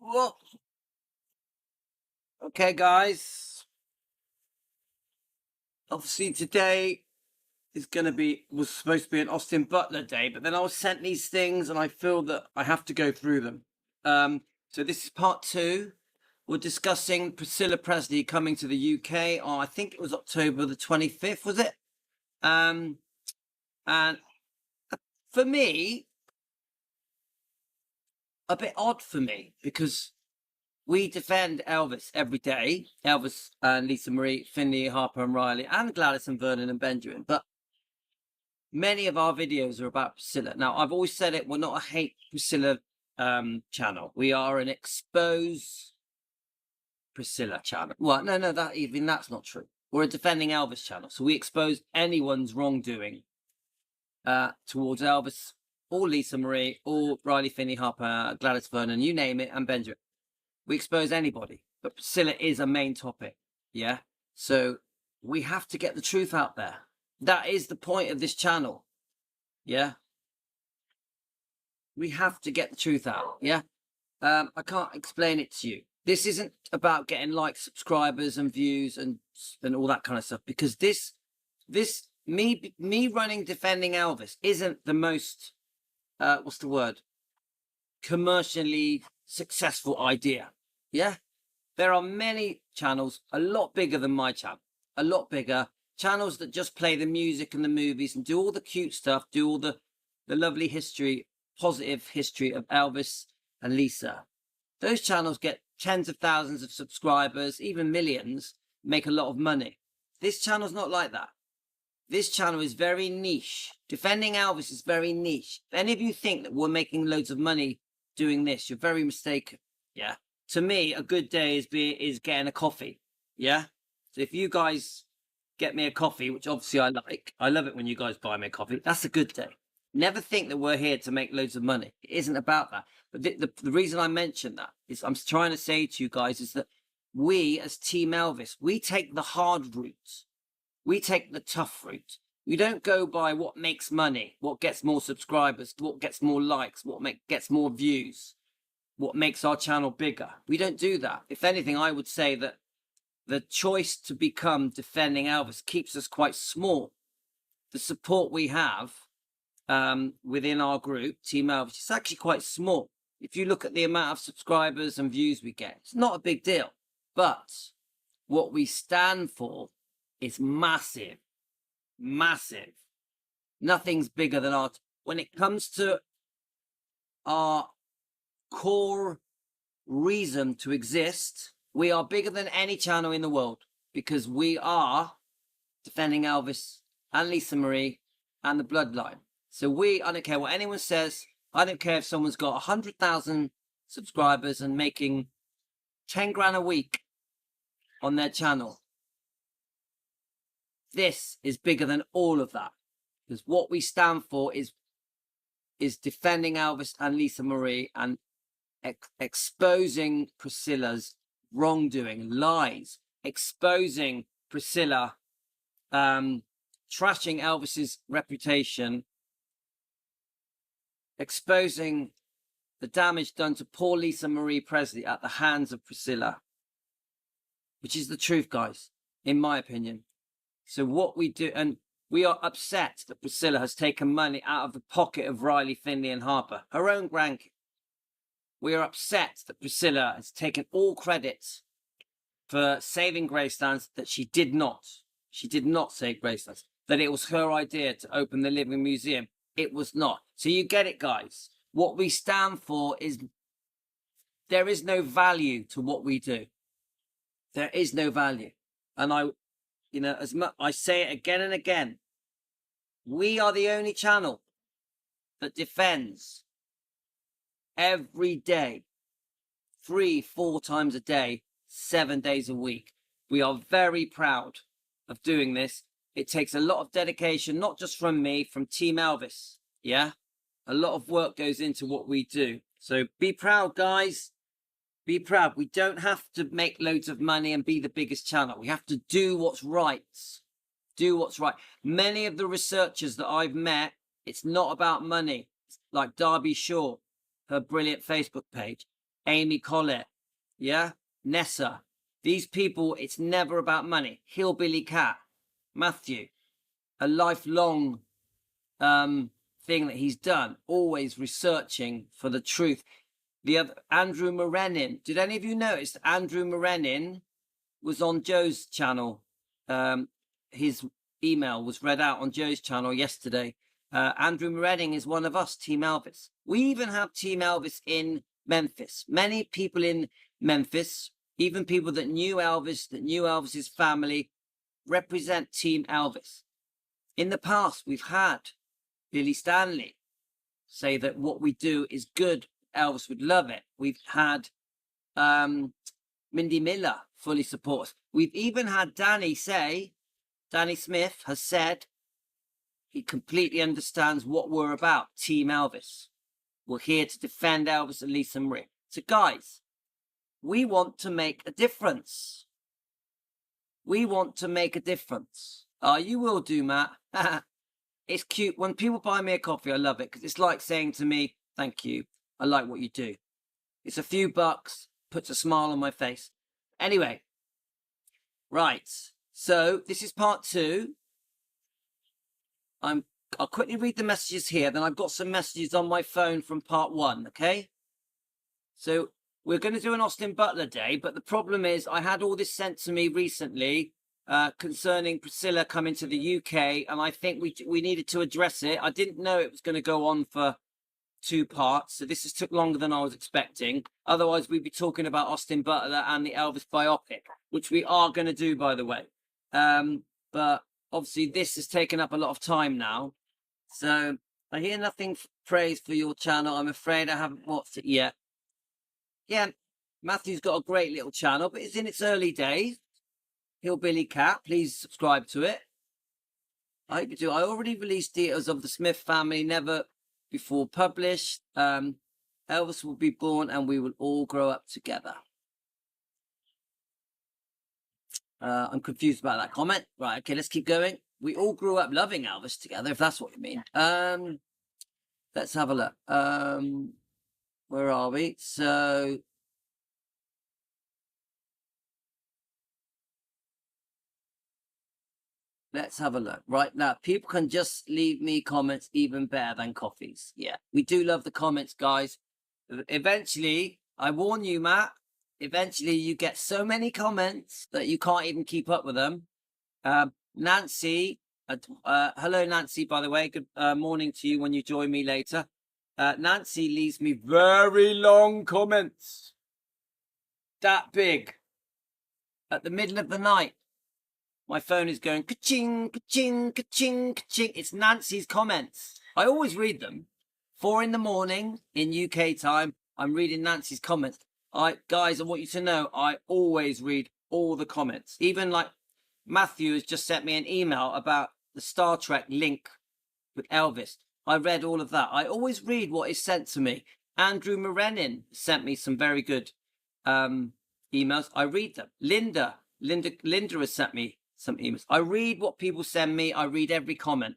Whoa. Okay, guys. Obviously, today was supposed to be an Austin Butler day, but then I was sent these things and I feel that I have to go through them. So this is part 2. We're discussing Priscilla Presley coming to the UK on, I think it was October the 25th, was it? And for me, a bit odd for me, because we defend Elvis every day. Elvis and Lisa Marie, Finley, Harper and Riley, and Gladys and Vernon and Benjamin. But many of our videos are about Priscilla. Now, I've always said it, we're not a hate Priscilla channel. We are an expose Priscilla channel. Well, no, that's not true. We're a defending Elvis channel. So we expose anyone's wrongdoing towards Elvis or Lisa Marie or Riley, Finley, Harper, Gladys Vernon, you name it, and Benjamin. We expose anybody, but Priscilla is a main topic, yeah? So we have to get the truth out there. That is the point of this channel, yeah? We have to get the truth out, yeah? I can't explain it to you. This isn't about getting likes, subscribers and views and all that kind of stuff, because me running Defending Elvis isn't the most, what's the word? Commercially successful idea. Yeah, there are many channels a lot bigger than my channel, a lot bigger channels that just play the music and the movies and do all the cute stuff, do all the lovely history, positive history of Elvis and Lisa. Those channels get tens of thousands of subscribers, even millions, make a lot of money. This channel's not like that. This channel is very niche. Defending Elvis is very niche. If any of you think that we're making loads of money doing this, you're very mistaken. Yeah. To me, a good day is getting a coffee. Yeah. So if you guys get me a coffee, which obviously I like, I love it when you guys buy me a coffee. That's a good day. Never think that we're here to make loads of money. It isn't about that. But the reason I mention that is I'm trying to say to you guys is that we as Team Elvis, we take the hard route. We take the tough route. We don't go by what makes money, what gets more subscribers, what gets more likes, what gets more views, what makes our channel bigger. We don't do that. If anything, I would say that the choice to become Defending Elvis keeps us quite small. The support we have within our group, Team Elvis, is actually quite small. If you look at the amount of subscribers and views we get, it's not a big deal. But what we stand for is massive, massive. Nothing's bigger than our... When it comes to our core reason to exist, we are bigger than any channel in the world, because we are defending Elvis and Lisa Marie and the bloodline. So I don't care what anyone says. I don't care if someone's got 100,000 subscribers and making 10 grand a week on their channel. This is bigger than all of that, because what we stand for is defending Elvis and Lisa Marie and exposing Priscilla's wrongdoing, lies, exposing Priscilla, trashing Elvis's reputation, exposing the damage done to poor Lisa Marie Presley at the hands of Priscilla, which is the truth, guys, in my opinion. So what we do, and we are upset that Priscilla has taken money out of the pocket of Riley, Finley and Harper, her own grandkid. We are upset that Priscilla has taken all credit for saving Gracelands, that she did not. She did not save Gracelands. That it was her idea to open the Living Museum. It was not. So you get it, guys. What we stand for is there is no value to what we do. There is no value. And I say it again and again. We are the only channel that defends every day, 3-4 times a day, 7 days a week. We are very proud of doing this. It takes a lot of dedication, not just from me, from Team Elvis. Yeah, a lot of work goes into what we do. So be proud, guys. Be proud. We don't have to make loads of money and be the biggest channel. We have to do what's right. Do what's right. Many of the researchers that I've met, it's not about money. Like Darby Shaw, her brilliant Facebook page. Amy Collett, yeah, Nessa. These people, it's never about money. Hillbilly Cat, Matthew, a lifelong thing that he's done, always researching for the truth. The other, Andrew Morenin. Did any of you notice Andrew Morenin was on Joe's channel? His email was read out on Joe's channel yesterday. Andrew Morenin is one of us, Team Elvis. We even have Team Elvis in Memphis. Many people in Memphis, even people that knew Elvis, that knew Elvis's family, represent Team Elvis. In the past, we've had Billy Stanley say that what we do is good. Elvis would love it. We've had Mindy Miller fully support us. We've even had Danny Smith has said he completely understands what we're about, Team Elvis. We're here to defend Elvis and Lisa Marie. So guys, we want to make a difference. We want to make a difference. You will do, Matt. It's cute. When people buy me a coffee, I love it because it's like saying to me, thank you. I like what you do. It's a few bucks, puts a smile on my face. Anyway, right. So this is part 2. I'll quickly read the messages here. Then I've got some messages on my phone from part 1. Okay. So we're going to do an Austin Butler day, but the problem is I had all this sent to me recently concerning Priscilla coming to the UK, and I think we needed to address it. I didn't know it was going to go on for 2 parts, so this has took longer than I was expecting. Otherwise, we'd be talking about Austin Butler and the Elvis biopic, which we are going to do, by the way. But obviously, this has taken up a lot of time now. So I hear nothing praise for your channel. I'm afraid I haven't watched it yet. Yeah, Matthew's got a great little channel, but it's in its early days. Hillbilly Cat, please subscribe to it. I hope you do. I already released details of the Smith family, never before published. Elvis will be born and we will all grow up together. I'm confused about that comment. Right, okay, let's keep going. We all grew up loving Elvis together, if that's what you mean. Let's have a look. Where are we? So let's have a look. Right now, people can just leave me comments even better than coffees. Yeah, we do love the comments, guys. Eventually, I warn you, Matt, eventually you get so many comments that you can't even keep up with them. Nancy, hello, Nancy, by the way. Good morning to you when you join me later. Nancy leaves me very long comments. That big. At the middle of the night. My phone is going ka-ching, ka-ching, ka-ching, ka-ching. It's Nancy's comments. I always read them. 4 in the morning in UK time, I'm reading Nancy's comments. Guys, I want you to know, I always read all the comments. Even like Matthew has just sent me an email about the Star Trek link with Elvis. I read all of that. I always read what is sent to me. Andrew Morenin sent me some very good emails. I read them. Linda has sent me some emails. I read what people send me. I read every comment.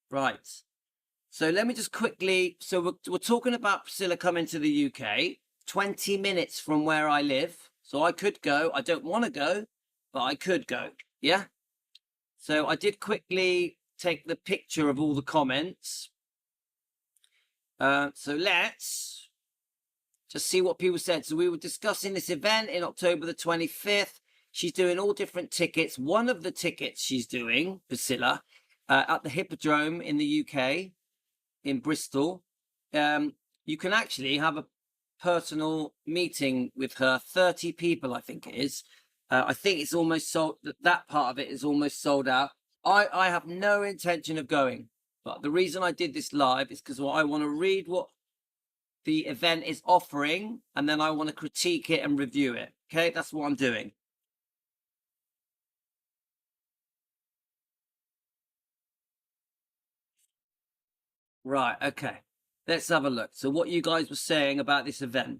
Right. So let me just quickly. So we're talking about Priscilla coming to the UK. 20 minutes from where I live. So I could go. I don't want to go, but I could go. Yeah. So I did quickly take the picture of all the comments. So let's just see what people said. So we were discussing this event in October the 25th. She's doing all different tickets. One of the tickets she's doing, Priscilla, at the Hippodrome in the UK, in Bristol. You can actually have a personal meeting with her. 30 people, I think it is. I think it's almost sold. That part of it is almost sold out. I have no intention of going. But the reason I did this live is because I want to read what the event is offering, and then I want to critique it and review it. Okay, that's what I'm doing. Right, okay. Let's have a look. So what you guys were saying about this event.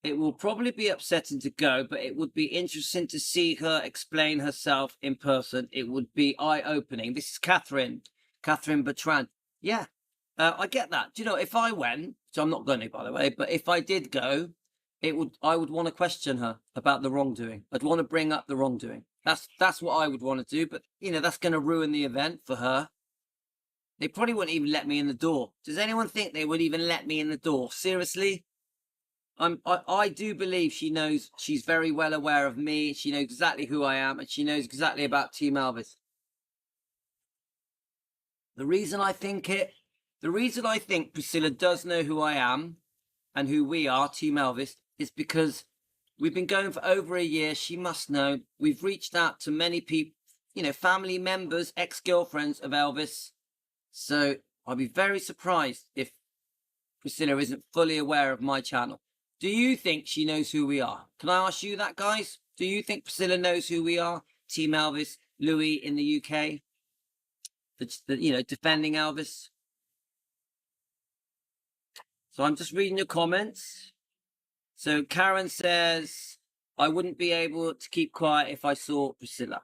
It will probably be upsetting to go, but it would be interesting to see her explain herself in person. It would be eye-opening. This is Catherine. Catherine Bertrand. Yeah, I get that. Do you know, if I went, so I'm not going to, by the way, but if I did go, I would want to question her about the wrongdoing. I'd want to bring up the wrongdoing. That's what I would want to do. But you know, that's going to ruin the event for her. They probably wouldn't even let me in the door. Does anyone think they would even let me in the door? Seriously? I do believe she knows. She's very well aware of me. She knows exactly who I am, and she knows exactly about Team Elvis. The reason I think Priscilla does know who I am and who we are, Team Elvis, is because we've been going for over a year. She must know. We've reached out to many people, you know, family members, ex-girlfriends of Elvis. So I'd be very surprised if Priscilla isn't fully aware of my channel. Do you think she knows who we are? Can I ask you that, guys? Do you think Priscilla knows who we are? Team Elvis, Louis in the UK, you know, defending Elvis. So I'm just reading your comments. So Karen says, I wouldn't be able to keep quiet if I saw Priscilla.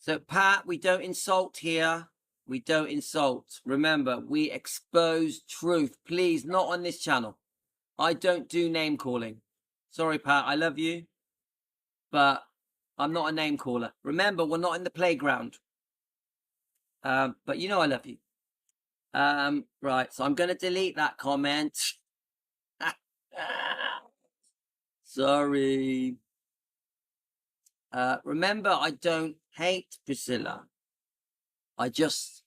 So Pat, we don't insult here. We don't insult. Remember, we expose truth. Please, not on this channel. I don't do name calling. Sorry, Pat, I love you, but I'm not a name caller. Remember, we're not in the playground. But you know I love you. Right, so I'm going to delete that comment. Sorry. Remember, I don't hate Priscilla. I just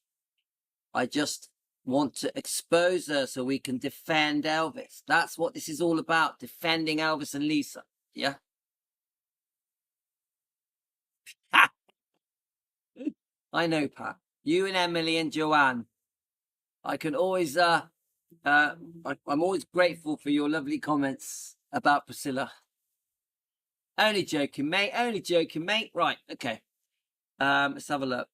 want to expose her so we can defend Elvis. That's what this is all about, defending Elvis and Lisa. Yeah. I know, Pat. You and Emily and Joanne. I can always, I'm always grateful for your lovely comments about Priscilla. Only joking, mate. Only joking, mate. Right. Okay. Let's have a look.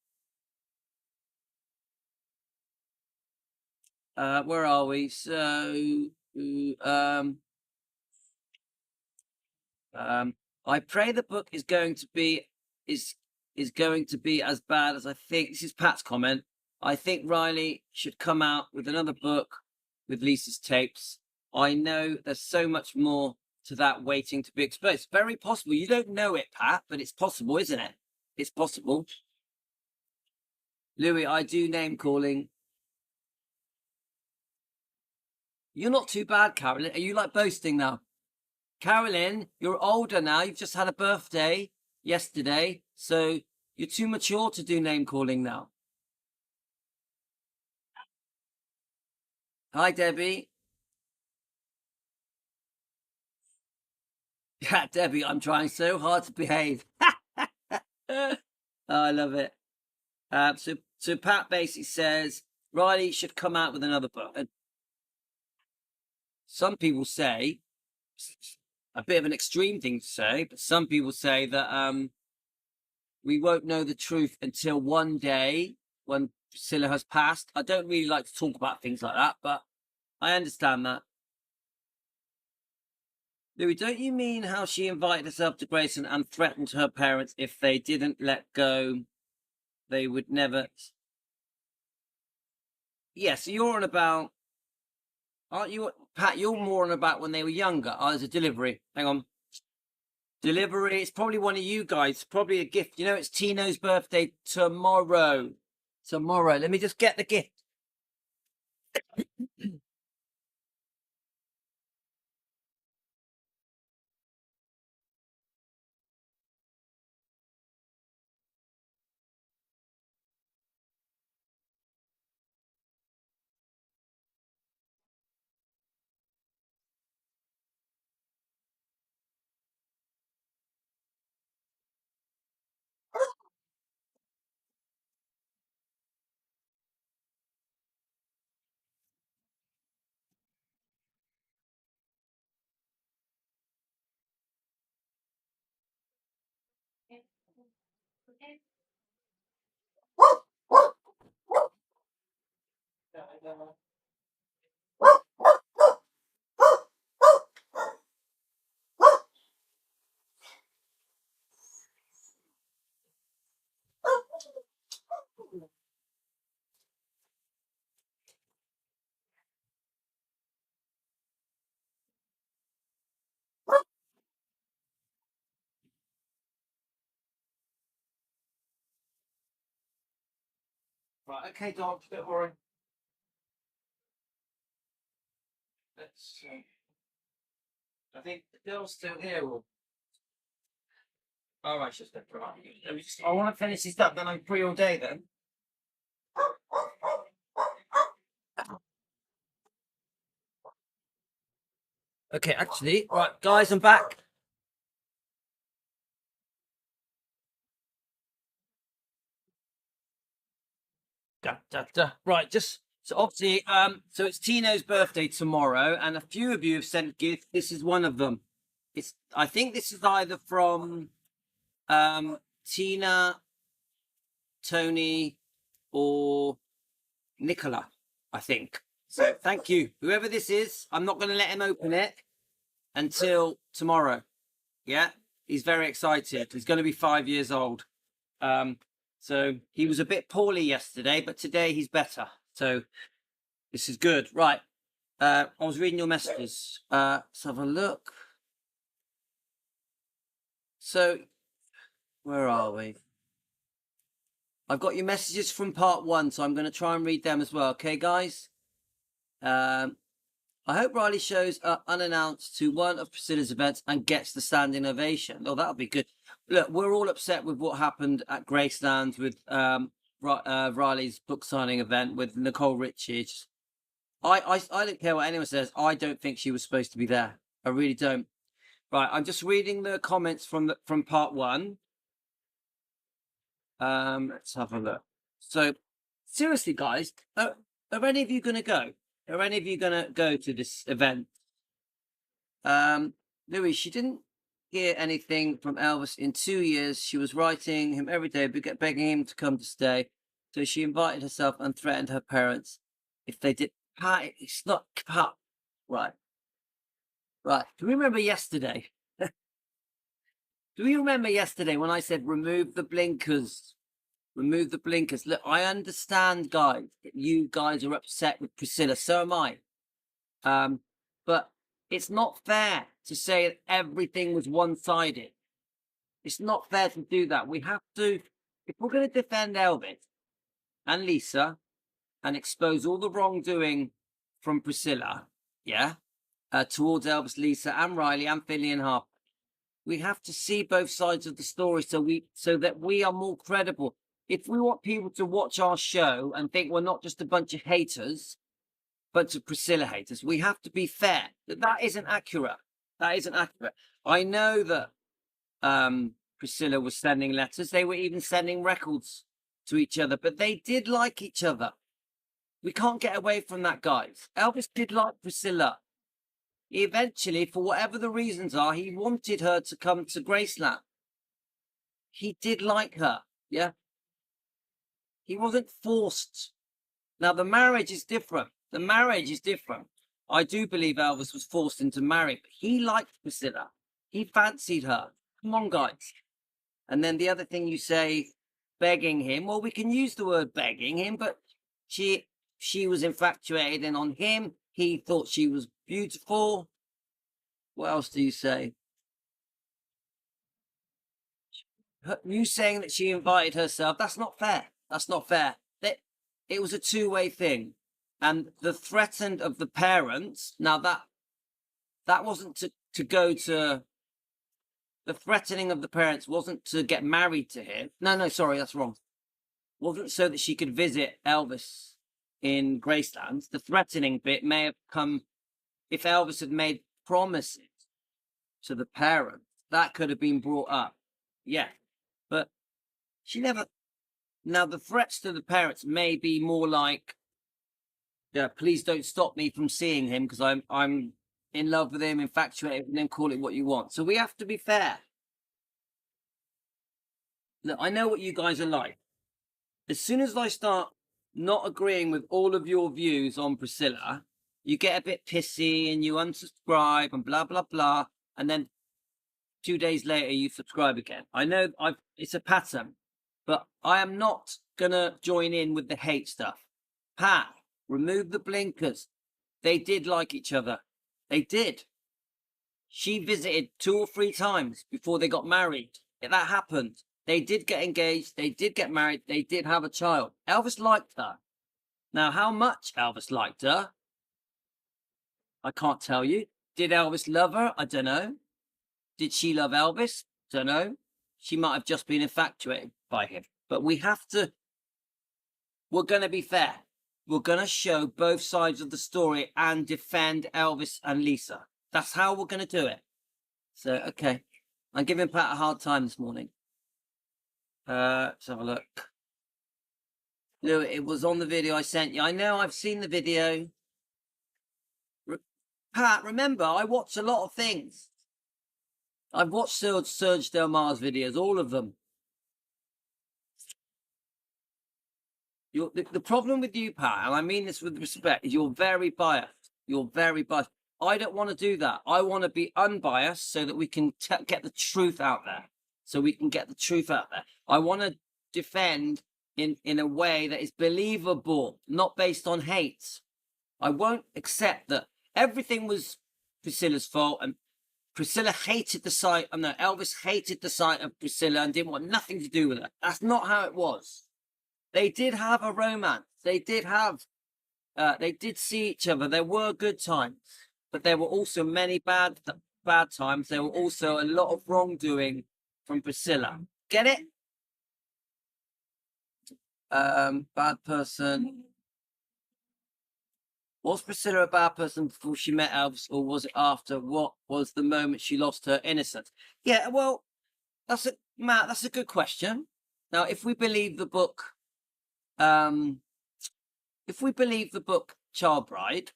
Where are we? So, I pray the book is going to be going to be as bad as I think. This is Pat's comment. I think Riley should come out with another book with Lisa's tapes. I know there's so much more to that waiting to be exposed. Very possible. You don't know it, Pat, but it's possible, isn't it? It's possible. Louis, I do name calling. You're not too bad, Carolyn. Are you like boasting now? Carolyn, you're older now. You've just had a birthday yesterday, so you're too mature to do name calling now. Hi, Debbie. Yeah, Debbie, I'm trying so hard to behave. Oh, I love it. So Pat basically says Riley should come out with another book. And some people say, a bit of an extreme thing to say, but some people say that we won't know the truth until one day when Priscilla has passed. I don't really like to talk about things like that, but I understand that. Louis, don't you mean how she invited herself to Grayson and threatened her parents if they didn't let go, they would never... Yeah, so you're on about... Aren't you, Pat, you're more on about when they were younger. Oh, there's a delivery. Hang on. Delivery. It's probably one of you guys. Probably a gift. You know, it's Tino's birthday tomorrow. Tomorrow. Let me just get the gift. Right, okay, dog, don't worry. Let's see. I think the girl's still here. Or... All right, just right. I want to finish this up, then I'm free all day then. Okay, actually, right, guys, I'm back. Right, just so obviously, so it's Tino's birthday tomorrow, and a few of you have sent gifts. This is one of them. I think this is either from Tina, Tony, or Nicola, I think. So thank you. Whoever this is, I'm not going to let him open it until tomorrow. Yeah, he's very excited. He's going to be 5 years old. So he was a bit poorly yesterday, but today he's better. So this is good. Right. I was reading your messages. Let's have a look. So where are we? I've got your messages from part 1, so I'm going to try and read them as well. Okay, guys? I hope Riley shows up unannounced to one of Priscilla's events and gets the standing ovation. Oh, that'll be good. Look, we're all upset with what happened at Graceland with Riley's book signing event with Nicole Richie. I don't care what anyone says. I don't think she was supposed to be there. I really don't. Right, I'm just reading the comments from part 1. Let's have a look. So, seriously, guys, are any of you going to go? Are any of you going to go to this event? Louis, she didn't hear anything from Elvis in 2 years. She was writing him every day, begging him to come to stay. So she invited herself and threatened her parents if they did. It's not right. Right. Do we remember yesterday? Do you remember yesterday when I said remove the blinkers? Remove the blinkers. Look, I understand, guys, that you guys are upset with Priscilla. So am I. But it's not fair to say that everything was one-sided. It's not fair to do that. We have to, if we're going to defend Elvis and Lisa and expose all the wrongdoing from Priscilla, yeah, towards Elvis, Lisa, and Riley, and Finley and Harper, we have to see both sides of the story so that we are more credible. If we want people to watch our show and think we're not just a bunch of haters, bunch of Priscilla haters, we have to be fair. That isn't accurate. That isn't accurate. I know that Priscilla was sending letters. They were even sending records to each other, but they did like each other. We can't get away from that, guys. Elvis did like Priscilla. Eventually, for whatever the reasons are, he wanted her to come to Graceland. He did like her, yeah? He wasn't forced. Now, the marriage is different. The marriage is different. I do believe Elvis was forced into marrying, but he liked Priscilla. He fancied her. Come on, guys. And then the other thing you say, begging him. Well, we can use the word begging him, but she was infatuated and on him. He thought she was beautiful. What else do you say? You saying that she invited herself, that's not fair. That's not fair. It was a two-way thing. And the threatened of the parents, now that wasn't to go to, the threatening of the parents wasn't to get married to him. No, sorry, that's wrong. Wasn't so that she could visit Elvis in Graceland. The threatening bit may have come if Elvis had made promises to the parents. That could have been brought up. Yeah. But she never. Now, the threats to the parents may be more like, yeah, please don't stop me from seeing him because I'm in love with him, infatuated, and then call it what you want. So we have to be fair. Look, I know what you guys are like. As soon as I start not agreeing with all of your views on Priscilla, you get a bit pissy and you unsubscribe and blah, blah, blah. And then 2 days later, you subscribe again. I know it's a pattern, but I am not going to join in with the hate stuff. Pat, remove the blinkers. They did like each other. They did. She visited 2 or 3 times before they got married. That happened. They did get engaged. They did get married. They did have a child. Elvis liked her. Now, how much Elvis liked her, I can't tell you. Did Elvis love her? I don't know. Did she love Elvis? Don't know. She might have just been infatuated by him. But we're going to be fair. We're going to show both sides of the story and defend Elvis and Lisa. That's how we're going to do it. So, okay. I'm giving Pat a hard time this morning. Let's have a look. No, it was on the video I sent you. I know I've seen the video. Pat, remember, I watch a lot of things. I've watched Serge Delmar's videos, all of them. The problem with you, Pat, and I mean this with respect, is you're very biased. You're very biased. I don't want to do that. I want to be unbiased so that we can get the truth out there. I want to defend in a way that is believable, not based on hate. I won't accept that everything was Priscilla's fault and Priscilla hated the sight. No, Elvis hated the sight of Priscilla and didn't want nothing to do with her. That's not how it was. They did have a romance. They did see each other. There were good times, but there were also many bad times. There were also a lot of wrongdoing from Priscilla. Get it? Bad person. Was Priscilla a bad person before she met Elvis, or was it after? What was the moment she lost her innocence? Yeah, well, Matt, that's a good question. Now, if we believe the book, Child Bride,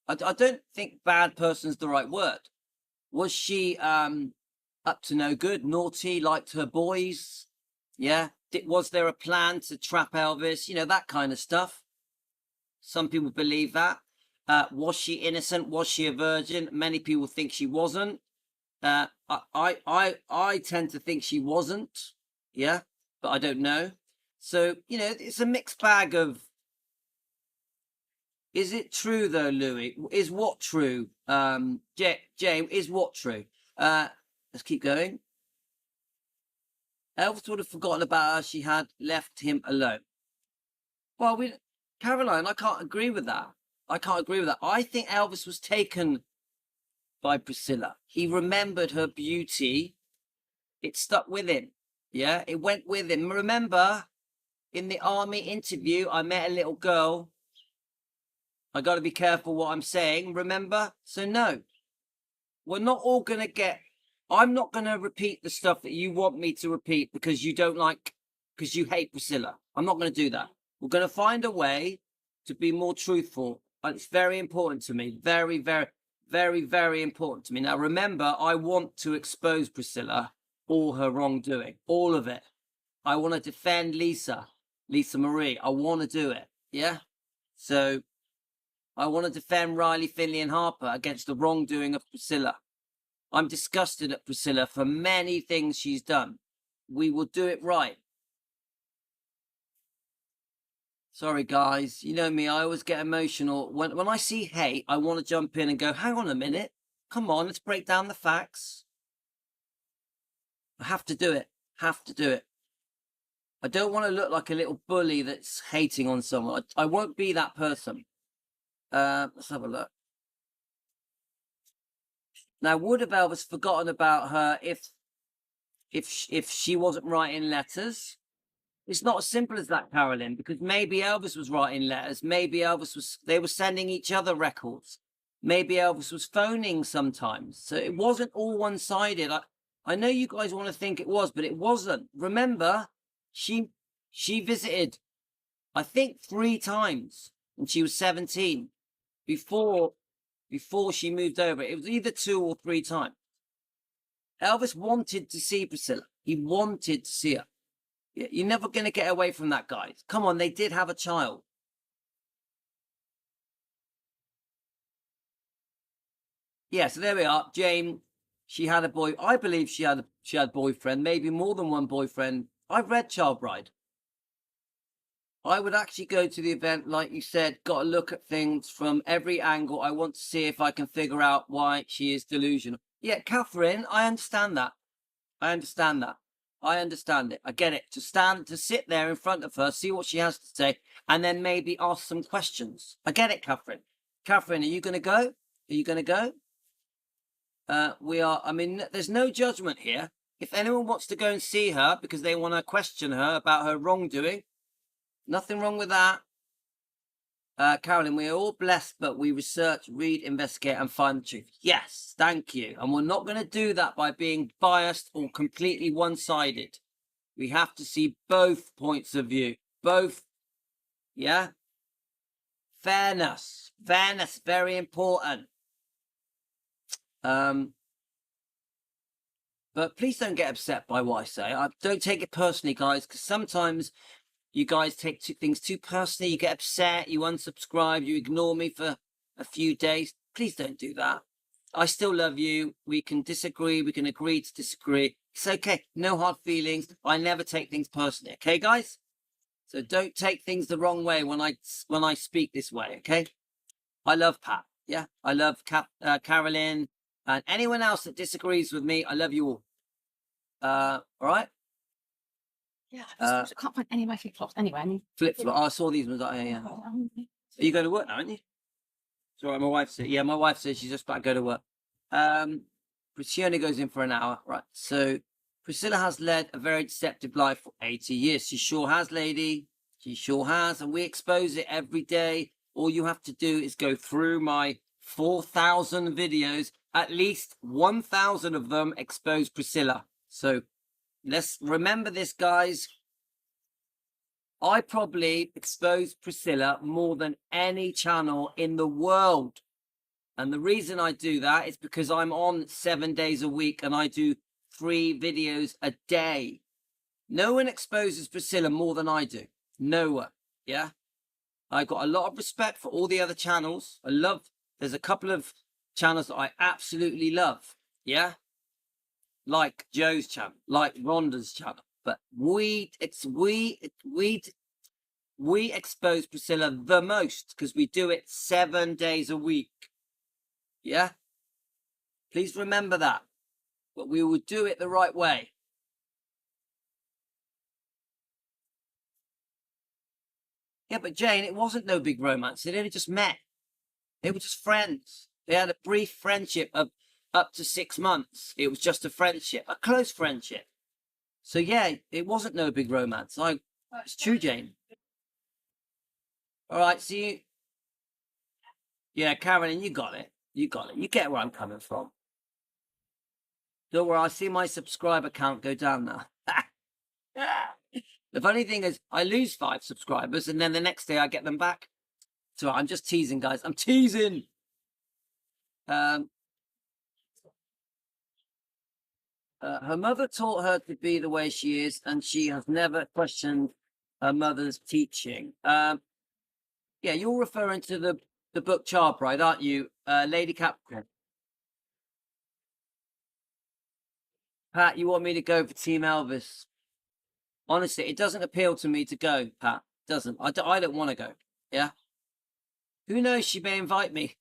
I don't think bad person's the right word. Was she up to no good, naughty, liked her boys? Yeah. Was there a plan to trap Elvis? You know, that kind of stuff. Some people believe that. Was she innocent? Was she a virgin? Many people think she wasn't. I tend to think she wasn't. Yeah, but I don't know. So, you know, it's a mixed bag of. Is it true though, Louis? Is what true? James, is what true? Let's keep going. Elvis would have forgotten about her. She had left him alone. Well, Caroline, I can't agree with that. I think Elvis was taken by Priscilla. He remembered her beauty. It stuck with him. Yeah, it went with him. Remember, in the army interview, I met a little girl. I got to be careful what I'm saying. Remember? So no, we're not all going to get. I'm not going to repeat the stuff that you want me to repeat because you hate Priscilla. I'm not going to do that. We're going to find a way to be more truthful. And it's very important to me. Very, very, very, very important to me. Now, remember, I want to expose Priscilla, all her wrongdoing, all of it. I want to defend Lisa Marie. I want to do it. Yeah? So I want to defend Riley, Finley, and Harper against the wrongdoing of Priscilla. I'm disgusted at Priscilla for many things she's done. We will do it right. Sorry, guys. You know me, I always get emotional. When I see hate, I want to jump in and go, hang on a minute. Come on, let's break down the facts. I have to do it. I don't want to look like a little bully that's hating on someone. I won't be that person. Let's have a look. Now, would have Elvis forgotten about her if she wasn't writing letters? It's not as simple as that, Carolyn, because maybe Elvis was writing letters. Maybe they were sending each other records. Maybe Elvis was phoning sometimes. So it wasn't all one-sided. I know you guys want to think it was, but it wasn't. Remember, she visited, I think, 3 times when she was 17 before she moved over. It was either 2 or 3 times. Elvis wanted to see Priscilla. He wanted to see her. You're never going to get away from that, guys. Come on, they did have a child. Yeah, so there we are. Jane, she had a boy. I believe she had a boyfriend, maybe more than one boyfriend. I've read Child Bride. I would actually go to the event, like you said, got to look at things from every angle. I want to see if I can figure out why she is delusional. Yeah, Catherine, I understand that. I understand it. I get it. To sit there in front of her, see what she has to say, and then maybe ask some questions. I get it, Catherine. Catherine, are you going to go? Are you going to go? I mean, there's no judgment here. If anyone wants to go and see her because they want to question her about her wrongdoing, nothing wrong with that. Carolyn, we are all blessed, but we research, read, investigate, and find the truth. Yes, thank you. And we're not going to do that by being biased or completely one-sided. We have to see both points of view. Both. Yeah? Fairness. Fairness, very important. But please don't get upset by what I say. Don't take it personally, guys, because sometimes you guys take things too personally. You get upset, you unsubscribe, you ignore me for a few days. Please don't do that. I still love you. We can disagree. We can agree to disagree. It's okay. No hard feelings. I never take things personally. Okay, guys? So don't take things the wrong way when I speak this way, okay? I love Pat. Yeah, I love Carolyn and anyone else that disagrees with me. I love you all. All right? Yeah, I can't find any of my flip-flops anywhere. Flip-flop. Oh, I saw these ones. Yeah. Are you going to work now, aren't you? It's all right. My wife said, yeah, my wife says she's just about to go to work. She only goes in for an hour. Right. So Priscilla has led a very deceptive life for 80 years. She sure has, lady. She sure has. And we expose it every day. All you have to do is go through my 4,000 videos. At least 1,000 of them expose Priscilla. So let's remember this, guys. I probably expose Priscilla more than any channel in the world. And the reason I do that is because I'm on 7 days a week and I do 3 videos a day. No one exposes Priscilla more than I do. No one. Yeah. I got a lot of respect for all the other channels. There's a couple of channels that I absolutely love. Yeah. Like Joe's channel, like Rhonda's channel. But we expose Priscilla the most because we do it 7 days a week. Yeah? Please remember that. But we will do it the right way. Yeah, but Jane, it wasn't no big romance. They only just met. They were just friends. They had a brief friendship of up to 6 months. It was just a friendship, a close friendship. So yeah, it wasn't no big romance. It's true, Jane. All right, see you. Yeah, Carolyn, you got it. You got it. You get where I'm coming from. Don't worry, I see my subscriber count go down now. The funny thing is, I lose 5 subscribers, and then the next day I get them back. So I'm just teasing, guys. I'm teasing. Her mother taught her to be the way she is, and she has never questioned her mother's teaching. Yeah, you're referring to the book Child Bride, aren't you, Lady Capricorn? Pat, you want me to go for Team Elvis? Honestly, it doesn't appeal to me to go, Pat. It doesn't. I don't want to go. Yeah. Who knows? She may invite me.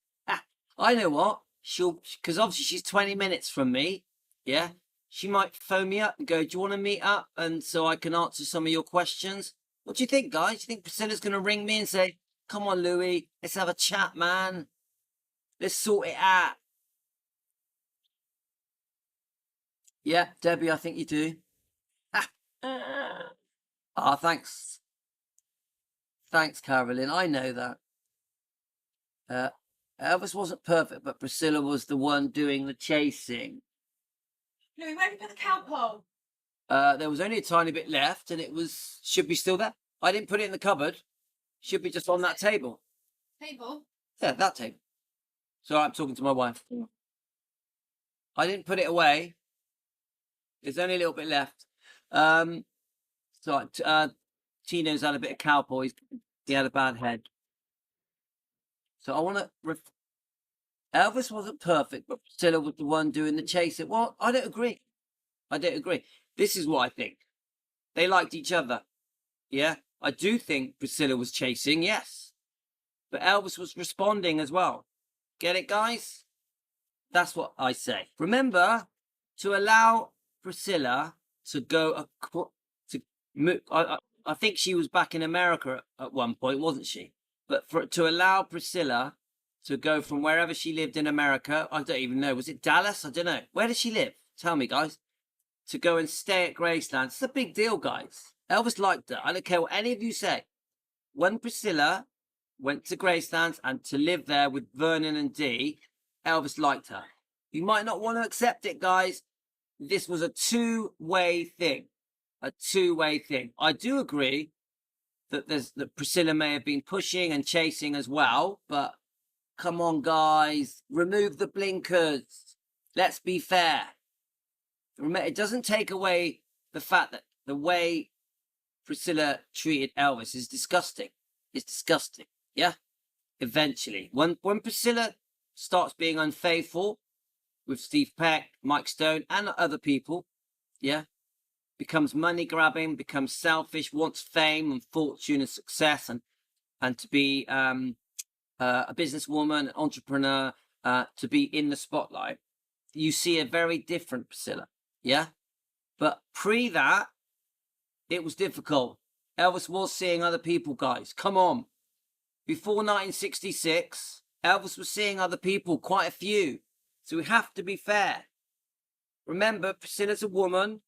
I know what. Because obviously she's 20 minutes from me. Yeah. She might phone me up and go, do you want to meet up? And so I can answer some of your questions. What do you think, guys? Do you think Priscilla's going to ring me and say, come on, Louis, let's have a chat, man. Let's sort it out. Yeah, Debbie, I think you do. Thanks. Thanks, Carolyn. I know that. Elvis wasn't perfect, but Priscilla was the one doing the chasing. Louis, where have you put the cow pole? There was only a tiny bit left, and should be still there. I didn't put it in the cupboard. Should be just on that table. Table? Yeah, that table. So I'm talking to my wife. I didn't put it away. There's only a little bit left. Tino's had a bit of cowboy. He had a bad head. So I want to... Elvis wasn't perfect, but Priscilla was the one doing the chasing. Well, I don't agree. I don't agree. This is what I think. They liked each other. Yeah? I do think Priscilla was chasing, yes. But Elvis was responding as well. Get it, guys? That's what I say. Remember to allow Priscilla to go to move. I think she was back in America at one point, wasn't she? But to allow Priscilla to go from wherever she lived in America, I don't even know. Was it Dallas? I don't know. Where does she live? Tell me, guys. To go and stay at Graceland. It's a big deal, guys. Elvis liked her. I don't care what any of you say. When Priscilla went to Graceland and to live there with Vernon and Dee, Elvis liked her. You might not want to accept it, guys. This was a two-way thing. A two-way thing. I do agree that Priscilla may have been pushing and chasing as well, but come on, guys. Remove the blinkers. Let's be fair. It doesn't take away the fact that the way Priscilla treated Elvis is disgusting. It's disgusting. Yeah? Eventually. When Priscilla starts being unfaithful with Steve Peck, Mike Stone, and other people, yeah, becomes money grabbing, becomes selfish, wants fame and fortune and success, and to be a businesswoman, an entrepreneur, to be in the spotlight, you see a very different Priscilla. Yeah? But pre that, it was difficult. Elvis was seeing other people, guys. Come on. Before 1966, Elvis was seeing other people, quite a few. So we have to be fair. Remember, Priscilla's a woman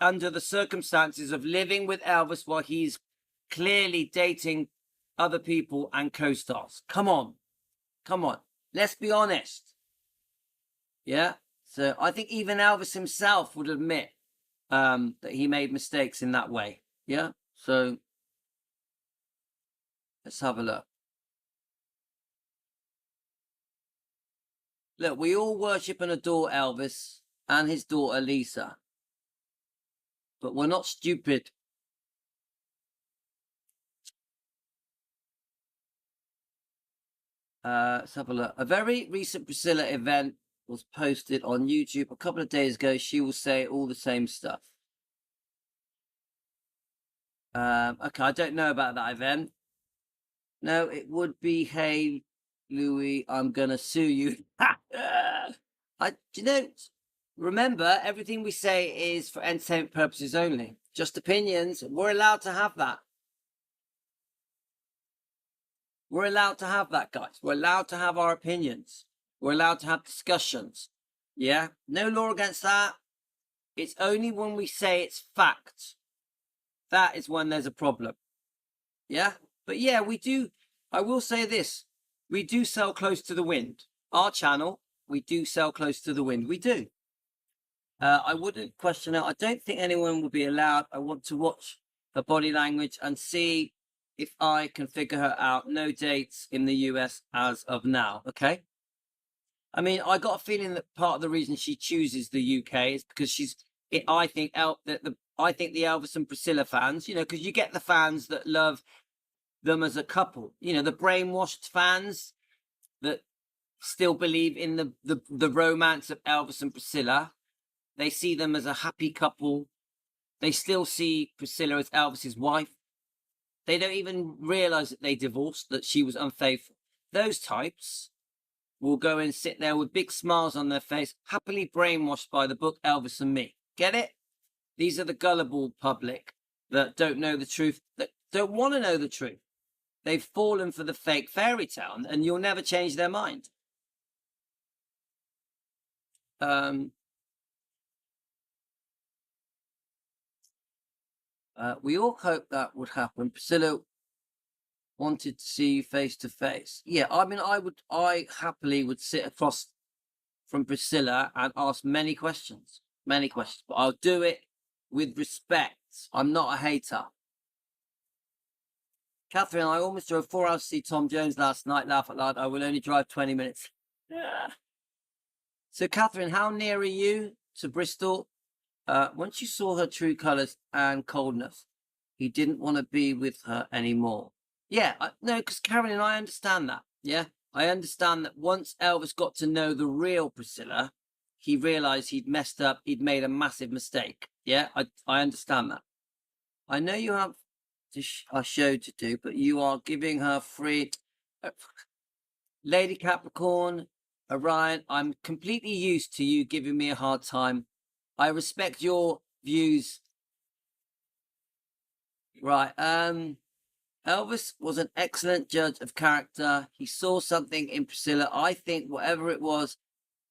under the circumstances of living with Elvis while he's clearly dating other people and co-stars. Come on. Come on. Let's be honest. Yeah? So I think even Elvis himself would admit that he made mistakes in that way. Yeah? So let's have a look. Look, we all worship and adore Elvis and his daughter Lisa. But we're not stupid. Let's have a look. A very recent Priscilla event was posted on YouTube a couple of days ago. She will say all the same stuff. Okay, I don't know about that event. No, it would be, hey, Louis, I'm gonna sue you. Remember, everything we say is for entertainment purposes only. Just opinions. We're allowed to have that. We're allowed to have that, guys. We're allowed to have our opinions. We're allowed to have discussions. Yeah? No law against that. It's only when we say it's fact. That is when there's a problem. Yeah? But yeah, we do. I will say this. We do sell close to the wind. Our channel, we do sell close to the wind. We do. I wouldn't question it. I don't think anyone will be allowed. I want to watch her body language and see if I can figure her out. No dates in the US as of now. Okay? I mean, I got a feeling that part of the reason she chooses the UK is because I think the Elvis and Priscilla fans, you know, because you get the fans that love them as a couple, you know, the brainwashed fans that still believe in the romance of Elvis and Priscilla. They see them as a happy couple. They still see Priscilla as Elvis's wife. They don't even realize that they divorced, that she was unfaithful. Those types will go and sit there with big smiles on their face, happily brainwashed by the book Elvis and Me. Get it? These are the gullible public that don't know the truth, that don't want to know the truth. They've fallen for the fake fairy tale, and you'll never change their mind. We all hoped that would happen. Priscilla wanted to see you face to face. Yeah, I mean, I happily would sit across from Priscilla and ask many questions, but I'll do it with respect. I'm not a hater. Catherine, I almost drove 4 hours to see Tom Jones last night. Laugh out loud. I will only drive 20 minutes. So, Catherine, how near are you to Bristol? Once you saw her true colours and coldness, he didn't want to be with her anymore. Yeah, no, because Carolyn, I understand that. Yeah, I understand that once Elvis got to know the real Priscilla, he realised he'd messed up. He'd made a massive mistake. Yeah, I understand that. I know you have a show to do, but you are giving her free. Lady Capricorn, Orion, I'm completely used to you giving me a hard time. I respect your views. Right. Elvis was an excellent judge of character. He saw something in Priscilla. I think whatever it was,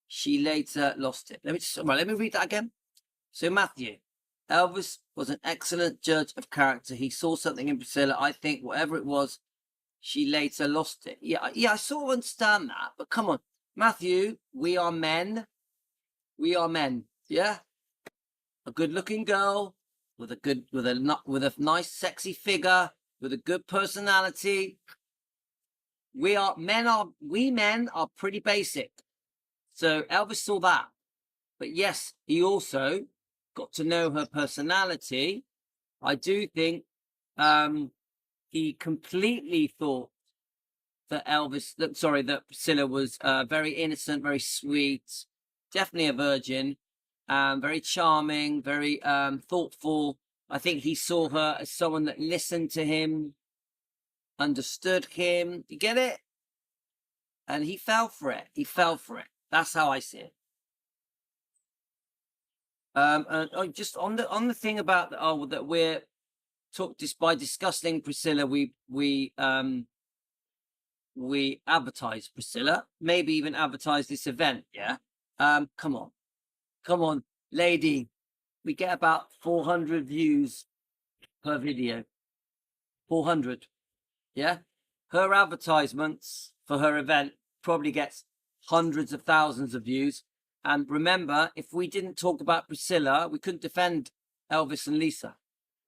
she later lost it. Let me read that again. So Matthew, Elvis was an excellent judge of character. He saw something in Priscilla. I think whatever it was, she later lost it. Yeah, I sort of understand that. But come on, Matthew, we are men. We are men. Yeah, a good-looking girl with a nice, sexy figure, with a good personality. We men are pretty basic. So Elvis saw that. But yes, he also got to know her personality. I do think he completely thought that that Priscilla was very innocent, very sweet, definitely a virgin, very charming, very thoughtful. I think he saw her as someone that listened to him, understood him. You get it? And he fell for it. He fell for it. That's how I see it. And just on the thing about that we're by discussing Priscilla, we advertise Priscilla, maybe even advertise this event. Yeah. Come on, lady. We get about 400 views per video. 400. Yeah. Her advertisements for her event probably gets hundreds of thousands of views. And remember, if we didn't talk about Priscilla, we couldn't defend Elvis and Lisa.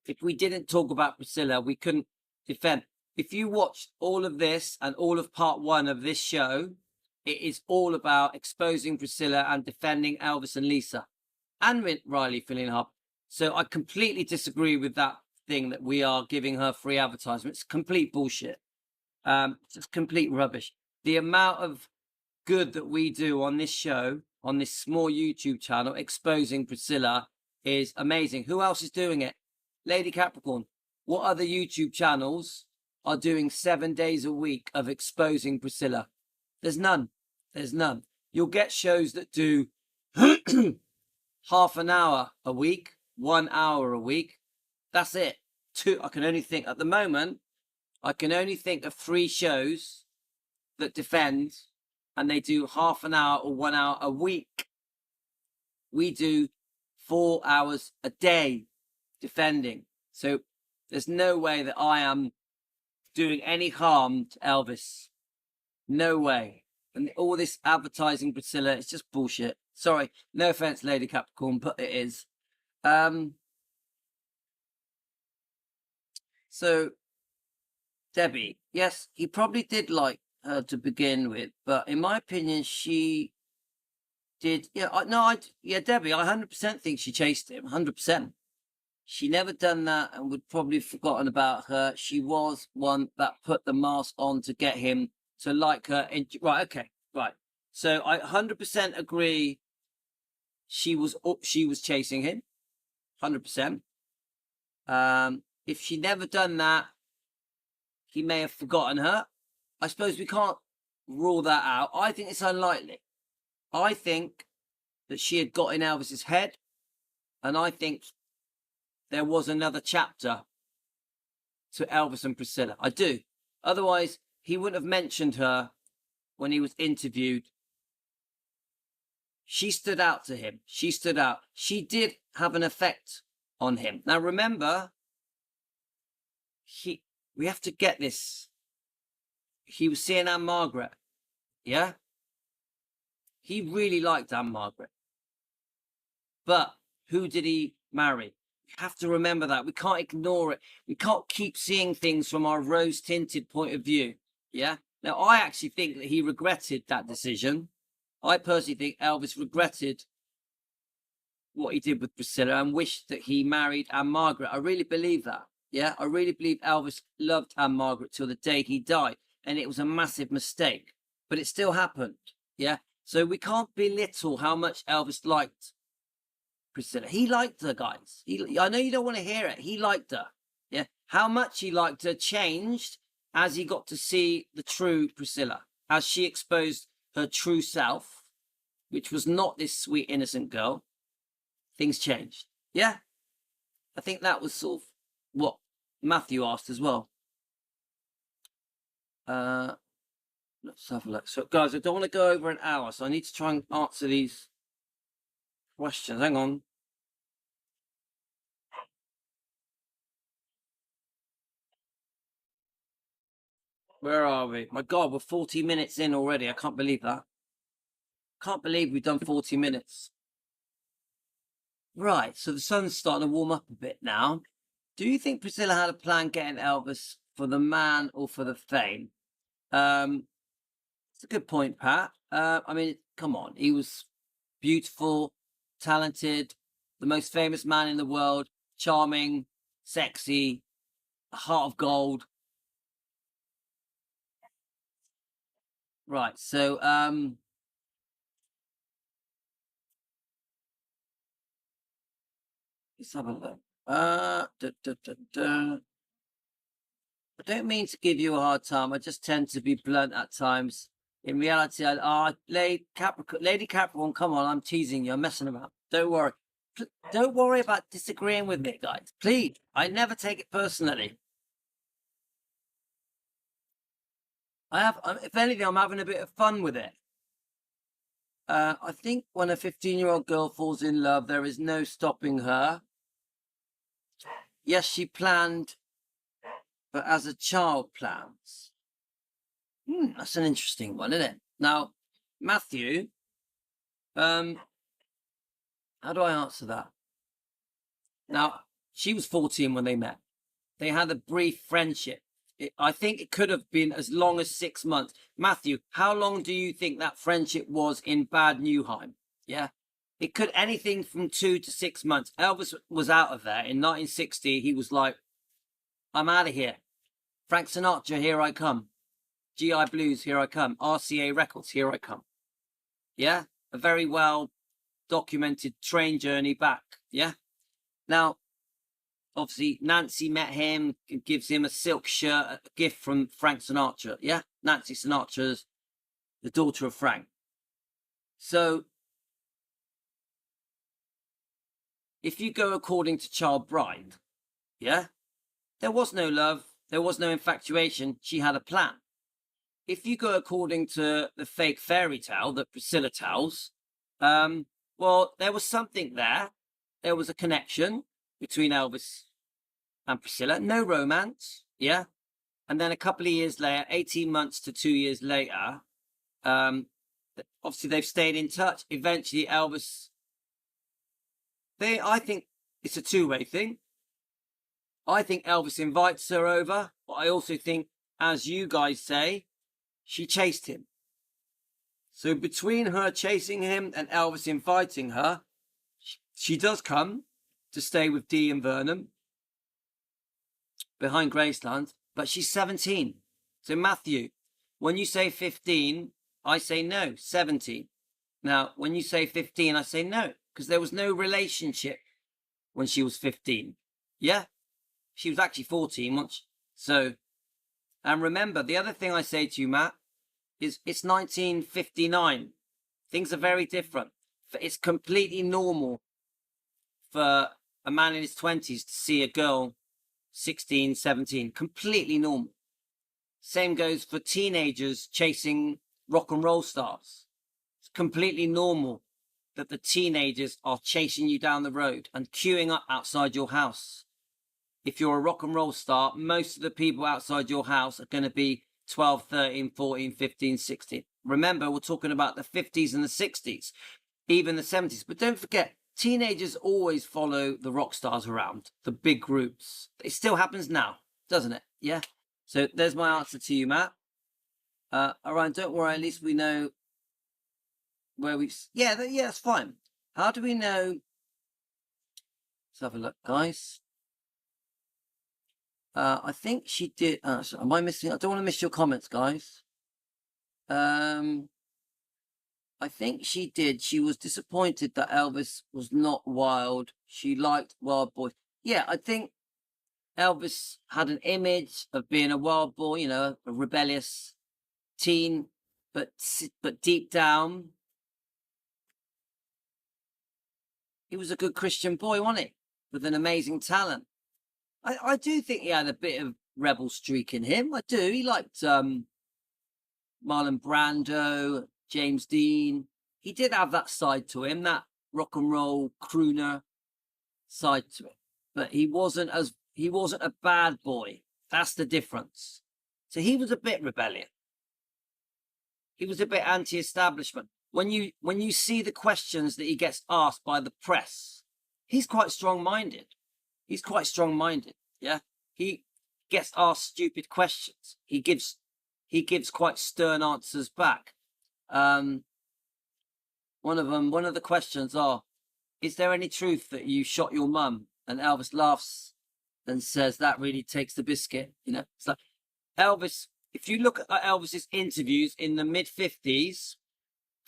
If we didn't talk about Priscilla, we couldn't defend. If you watched all of this and all of part 1 of this show, it is all about exposing Priscilla and defending Elvis and Lisa and Riley filling up. So I completely disagree with that thing that we are giving her free advertisement. It's complete bullshit. It's complete rubbish. The amount of good that we do on this show, on this small YouTube channel, exposing Priscilla, is amazing. Who else is doing it? Lady Capricorn. What other YouTube channels are doing 7 days a week of exposing Priscilla? There's none. There's none. You'll get shows that do half an hour a week, 1 hour a week. That's it. I can only think at the moment, I can only think of 3 shows that defend, and they do half an hour or 1 hour a week. We do 4 hours a day defending. So there's no way that I am doing any harm to Elvis. No way. And all this advertising Priscilla, it's just bullshit. Sorry, no offense, Lady Capricorn, but it is. So Debbie, yes, he probably did like her to begin with, but in my opinion, she did. Yeah, Debbie, I 100% think she chased him. 100%. She never done that and would probably have forgotten about her. She was one that put the mask on to get him to like her. Right, okay, right. So I 100% agree. She was chasing him. 100%. If she never done that, he may have forgotten her. I suppose we can't rule that out. I think it's unlikely. I think that she had got in Elvis's head, and I think there was another chapter to Elvis and Priscilla. I do. Otherwise, he wouldn't have mentioned her when he was interviewed. She stood out to him. She stood out. She did have an effect on him. Now, remember, we have to get this. He was seeing Anne Margaret. Yeah? He really liked Anne Margaret. But who did he marry? We have to remember that. We can't ignore it. We can't keep seeing things from our rose-tinted point of view. Yeah? Now, I actually think that he regretted that decision. I personally think Elvis regretted what he did with Priscilla and wished that he married Anne Margaret. I really believe that. Yeah? I really believe Elvis loved Anne Margaret till the day he died. And it was a massive mistake. But it still happened. Yeah? So we can't belittle how much Elvis liked Priscilla. He liked her, guys. I know you don't want to hear it. He liked her. Yeah. How much he liked her changed as he got to see the true Priscilla, as she exposed her true self, which was not this sweet, innocent girl. things changed. Yeah, I think that was sort of what Matthew asked as well. Let's have a look. So, guys, I don't want to go over an hour, so I need to try and answer these questions. Hang on. Where are we? My God, we're 40 minutes in already. I can't believe that. Can't believe we've done 40 minutes. Right, so the sun's starting to warm up a bit now. Do you think Priscilla had a plan getting Elvis for the man or for the fame? It's a good point, Pat. I mean, come on. He was beautiful, talented, the most famous man in the world, charming, sexy, a heart of gold. Right, so let's have a look. I don't mean to give you a hard time. I just tend to be blunt at times. In reality, Lady Capricorn, come on, I'm teasing you. I'm messing about. Don't worry. Don't worry about disagreeing with me, guys. Please, I never take it personally. If anything, I'm having a bit of fun with it. I think when a 15-year-old girl falls in love, there is no stopping her. Yes, she planned, but as a child plans. That's an interesting one, isn't it? Now, Matthew, how do I answer that? Now, she was 14 when they met. They had a brief friendship. I think it could have been as long as 6 months. Matthew, how long do you think that friendship was in Bad Newheim? Yeah. It could anything from 2 to 6 months. Elvis was out of there. In 1960, he was like, I'm out of here. Frank Sinatra, here I come. GI Blues, here I come. RCA Records, here I come. Yeah? A very well documented train journey back. Yeah? Now, obviously, Nancy met him, gives him a silk shirt, a gift from Frank Sinatra. Yeah? Nancy Sinatra's the daughter of Frank. So, if you go according to Child Bride, yeah? There was no love. There was no infatuation. She had a plan. If you go according to the fake fairy tale that Priscilla tells, well, there was something there. There was a connection between Elvis and Priscilla. No romance, yeah? And then a couple of years later, 18 months to 2 years later, obviously they've stayed in touch. Eventually, Elvis, I think it's a two-way thing. I think Elvis invites her over, but I also think, as you guys say, she chased him. So between her chasing him and Elvis inviting her, she does come to stay with Dee and Vernon behind Graceland, but she's 17. So Matthew, when you say 15, I say no, 17. Now, when you say 15, I say no, because there was no relationship when she was 15. Yeah? She was actually 14 once. So, and remember, the other thing I say to you, Matt, is it's 1959. Things are very different. It's completely normal for a man in his 20s to see a girl 16, 17. Completely normal. Same goes for teenagers chasing rock and roll stars. It's completely normal that the teenagers are chasing you down the road and queuing up outside your house. If you're a rock and roll star, most of the people outside your house are going to be 12, 13, 14, 15, 16. Remember, we're talking about the 50s and the 60s, even the 70s. But don't forget, teenagers always follow the rock stars around, the big groups. It still happens now, doesn't it? Yeah? So there's my answer to you, Matt. All right, don't worry, at least we know where we... Yeah, that's fine. How do we know... Let's have a look, guys. I think she did. So am I missing? I don't want to miss your comments, guys. I think she did. She was disappointed that Elvis was not wild. She liked wild boys. Yeah, I think Elvis had an image of being a wild boy, you know, a rebellious teen, but deep down, he was a good Christian boy, wasn't he? With an amazing talent. I do think he had a bit of rebel streak in him. I do. He liked Marlon Brando, James Dean. He did have that side to him, that rock and roll crooner side to it. But he wasn't a bad boy. That's the difference. So he was a bit rebellious. He was a bit anti-establishment. When you see the questions that he gets asked by the press, he's quite strong-minded. He's quite strong-minded. Yeah, he gets asked stupid questions. He gives quite stern answers back. One of the questions are, is there any truth that you shot your mum? And Elvis laughs and says, that really takes the biscuit. You know, it's like Elvis. If you look at Elvis's interviews in the mid-50s,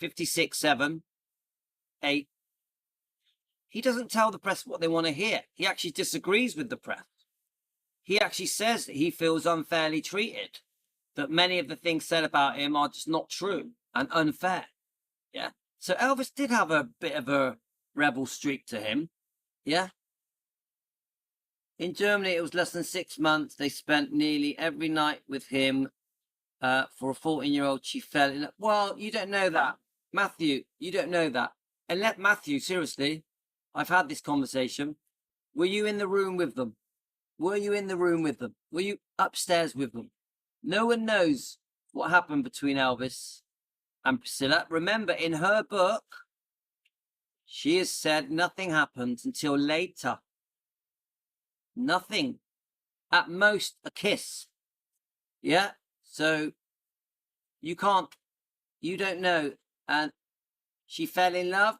56, 7, 8, he doesn't tell the press what they want to hear. He actually disagrees with the press. He actually says that he feels unfairly treated, that many of the things said about him are just not true and unfair. Yeah. So Elvis did have a bit of a rebel streak to him. Yeah. In Germany, it was less than 6 months. They spent nearly every night with him. For a 14-year-old, she fell in. Well, you don't know that, Matthew. You don't know that. And let Matthew, seriously, I've had this conversation. Were you in the room with them? Were you in the room with them? Were you upstairs with them? No one knows what happened between Elvis and Priscilla. Remember, in her book, she has said nothing happened until later. Nothing. At most, a kiss. Yeah? So, you don't know. And she fell in love?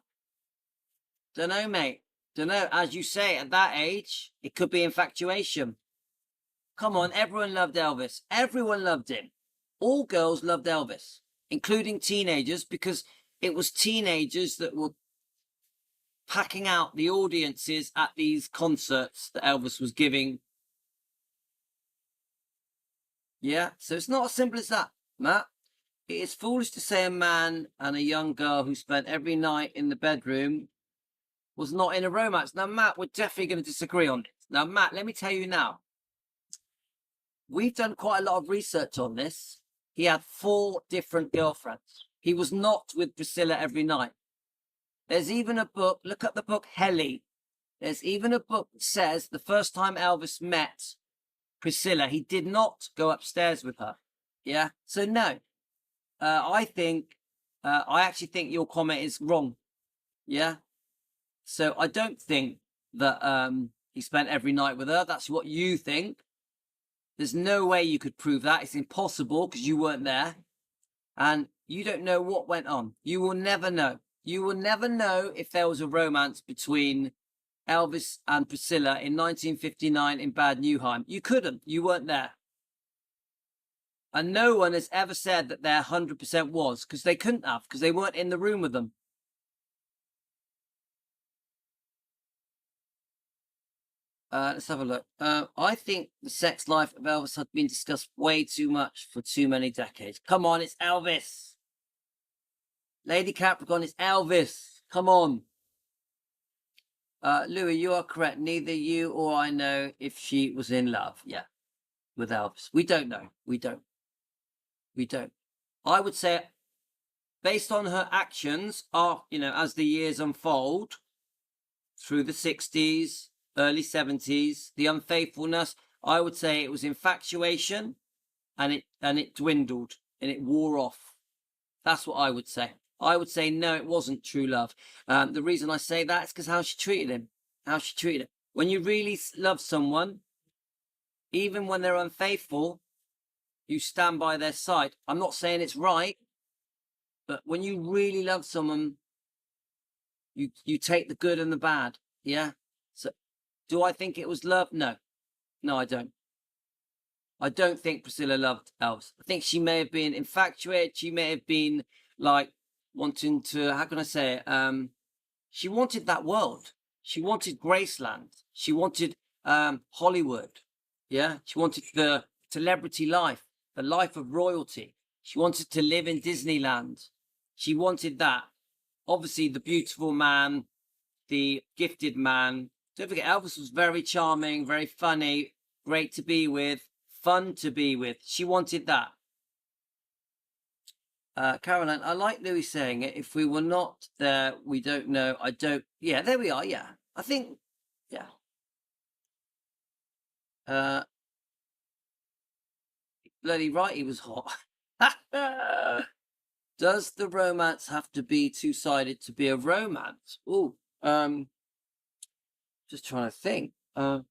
Don't know, mate. Don't know. As you say, at that age, it could be infatuation. Come on, everyone loved Elvis. Everyone loved him. All girls loved Elvis, including teenagers, because it was teenagers that were packing out the audiences at these concerts that Elvis was giving. Yeah, so it's not as simple as that, Matt. It is foolish to say a man and a young girl who spent every night in the bedroom was not in a romance. Now, Matt, we're definitely going to disagree on this. Now, Matt, let me tell you now. We've done quite a lot of research on this. He had 4 different girlfriends. He was not with Priscilla every night. There's even a book, look at the book Helly. There's even a book that says the first time Elvis met Priscilla, he did not go upstairs with her. Yeah. So no, I actually think your comment is wrong. Yeah. So I don't think that he spent every night with her. That's what you think. There's no way you could prove that. It's impossible because you weren't there. And you don't know what went on. You will never know. You will never know if there was a romance between Elvis and Priscilla in 1959 in Bad Nauheim. You couldn't. You weren't there. And no one has ever said that there 100% was, because they couldn't have, because they weren't in the room with them. Let's have a look. I think the sex life of Elvis had been discussed way too much for too many decades. Come on, it's Elvis. Lady Capricorn, it's Elvis. Come on. Louis, you are correct. Neither you or I know if she was in love. Yeah, with Elvis. We don't know. We don't. I would say, based on her actions, as the years unfold through the 60s, early 70s, the unfaithfulness, I would say it was infatuation, and it dwindled and it wore off. That's what I would say. I would say no, it wasn't true love. The reason I say that is because how she treated him. When you really love someone, even when they're unfaithful, you stand by their side. I'm not saying it's right, but when you really love someone, you take the good and the bad. Yeah. So, do I think it was love? No, I don't. I don't think Priscilla loved Elvis. I think she may have been infatuated. She may have been like wanting to, how can I say it? She wanted that world. She wanted Graceland. She wanted Hollywood. Yeah. She wanted the celebrity life, the life of royalty. She wanted to live in Disneyland. She wanted that. Obviously, the beautiful man the gifted man. Don't forget, Elvis was very charming, very funny, great to be with, fun to be with. She wanted that. Caroline, I like Louis saying it. If we were not there, we don't know. I don't. Yeah, there we are. Yeah. I think, yeah. Bloody right, he was hot. Does the romance have to be two-sided to be a romance? Oh, just trying to think. Well,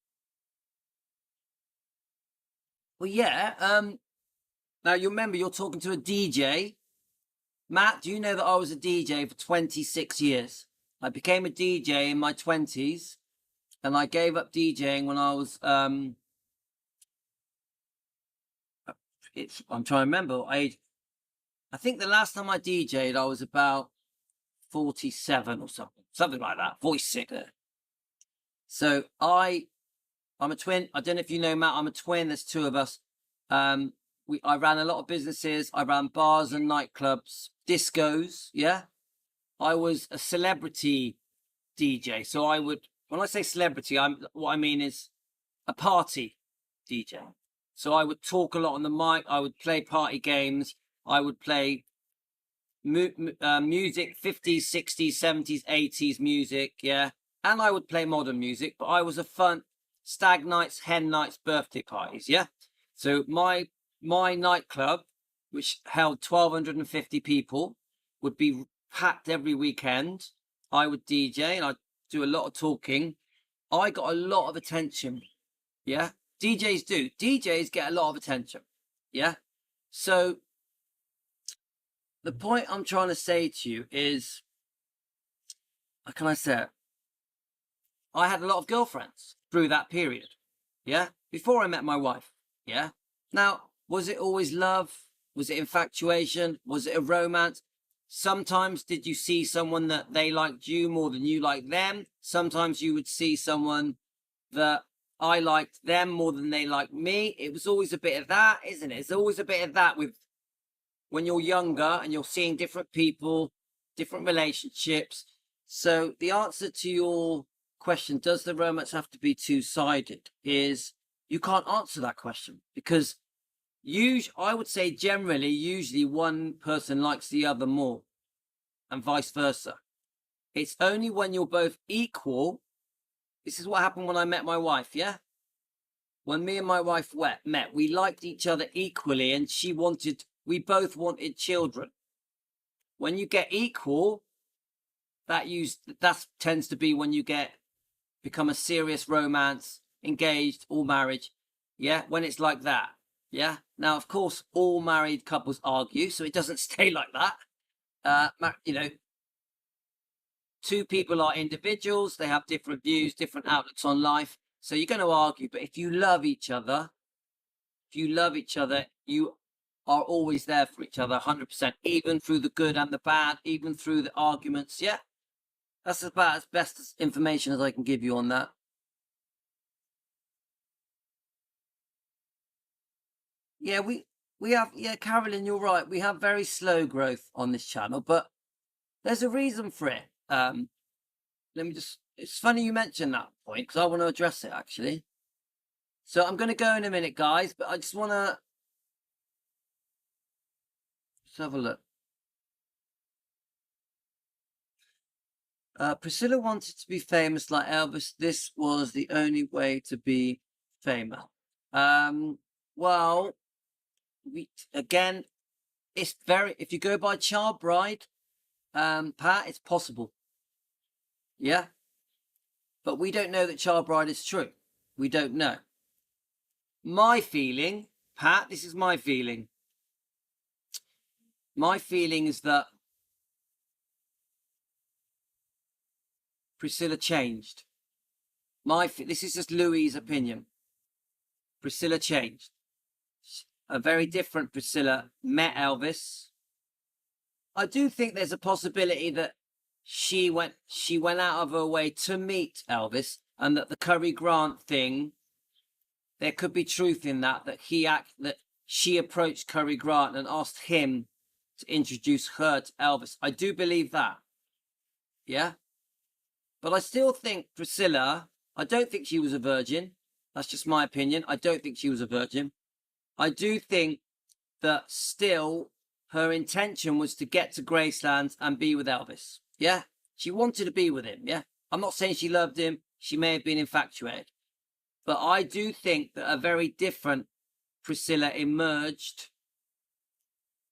yeah. Now you remember you're talking to a DJ. Matt, do you know that I was a DJ for 26 years? I became a DJ in my 20s, and I gave up DJing when I was I'm trying to remember age. I think the last time I DJ'd, I was about 47 or something like that, 46. So I'm a twin. I don't know if you know Matt. I'm a twin. There's two of us. I ran a lot of businesses. I ran bars and nightclubs, discos. Yeah, I was a celebrity DJ. So when I say celebrity, what I mean is a party DJ. So I would talk a lot on the mic. I would play party games. I would play music, 50s, 60s, 70s, 80s music. Yeah, and I would play modern music. But I was a fun stag nights, hen nights, birthday parties. Yeah. So my nightclub, which held 1,250 people, would be packed every weekend. I would DJ and I'd do a lot of talking. I got a lot of attention. Yeah. DJs do. DJs get a lot of attention. Yeah. So the point I'm trying to say to you is, how can I say it? I had a lot of girlfriends through that period. Yeah. Before I met my wife. Yeah. Now, was it always love? Was it infatuation? Was it a romance? Sometimes did you see someone that they liked you more than you liked them? Sometimes you would see someone that I liked them more than they liked me. It was always a bit of that, isn't it? It's always a bit of that with when you're younger and you're seeing different people, different relationships. So the answer to your question, does the romance have to be two-sided, is you can't answer that question because I would say generally, usually one person likes the other more and vice versa. It's only when you're both equal. This is what happened when I met my wife, yeah? When me and my wife met, we liked each other equally and we both wanted children. When you get equal, that tends to be when you become a serious romance, engaged or marriage. Yeah, when it's like that. Yeah. Now, of course, all married couples argue, so it doesn't stay like that. Two people are individuals. They have different views, different outlooks on life. So you're going to argue. But if you love each other, you are always there for each other, 100%, even through the good and the bad, even through the arguments. Yeah. That's about as best as information as I can give you on that. Yeah, we have, yeah, Carolyn, you're right. We have very slow growth on this channel, but there's a reason for it. It's funny you mentioned that point because I want to address it actually. So I'm going to go in a minute, guys, but I just want to have a look. Priscilla wanted to be famous like Elvis. This was the only way to be famous. Well, it's if you go by Child Bride, Pat, it's possible. Yeah. But we don't know that Child Bride is true. We don't know. My feeling, Pat, this is my feeling. My feeling is that Priscilla changed. This is just Louis' opinion. Priscilla changed. A very different Priscilla met Elvis. I do think there's a possibility that she went out of her way to meet Elvis, and that the Cary Grant thing, there could be truth in that she approached Cary Grant and asked him to introduce her to Elvis. I do believe that. Yeah. But I still think Priscilla, I don't think she was a virgin. That's just my opinion. I don't think she was a virgin. I do think that still her intention was to get to Graceland and be with Elvis. Yeah. She wanted to be with him. Yeah. I'm not saying she loved him. She may have been infatuated. But I do think that a very different Priscilla emerged